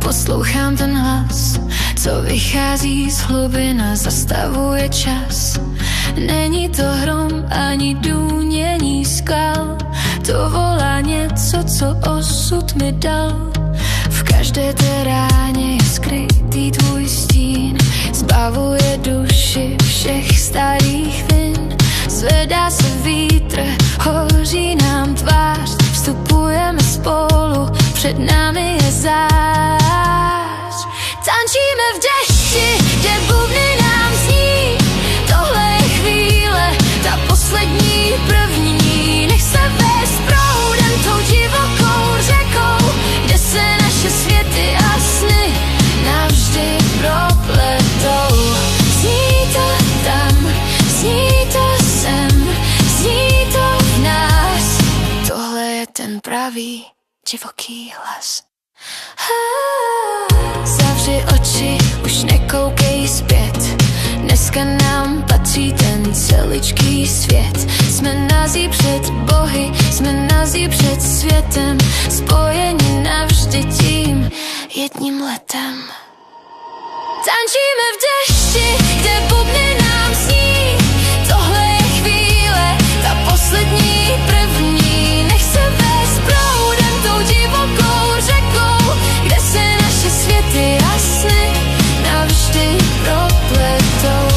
Poslouchám ten hlas, co vychází z hlubin a zastavuje čas. Není to hrom ani důnění skal, to volá něco, co osud mi dal. V každé té ráně je skrytý tvůj stín, zbavuje duši všech starých vin. Zvedá se vítr, hoří nám tvář, vstupujeme spolu, před námi je zář. Tančíme v dešti, kde bubny nám zní, tohle je chvíle, ta poslední, první. Nech se vést proudem tou divokou řekou, kde se naše světy a sny navždy propletou. Zní to tam, zní to sem, zní to v nás, tohle je ten pravý divoký hlas. Zavři oči, už nekoukej zpět, dneska nám patří ten celičký svět. Jsme nazí před bohy, jsme nazí před světem, spojeni navždy tím jedním letem. Tančíme v dešti, kde bubny nám zní, tohle je chvíle, ta poslední, první. Nech se vést proudem tou divokou řekou, kde se naše světy a sny navždy propletou.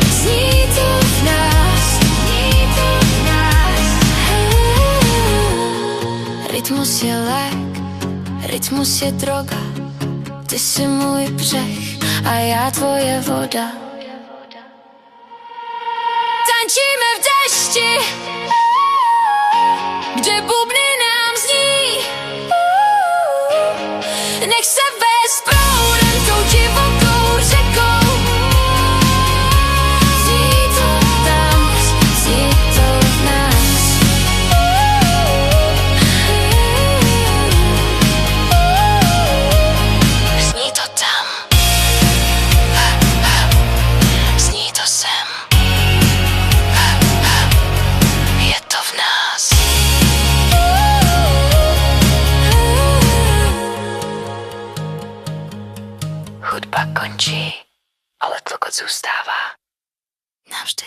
Zní to v nás, zní to v nás. Rytmus je lék, rytmus je droga, ty jsi můj břeh a já tvoje voda. Tančíme v dešti, kde bubny nám zní, nech se vést proudem tou divokou řekou. Zní to tam, zní to v nás. Zní to tam, zní to sem, je to v nás. Hudba končí, ale tlukot zůstává navždy.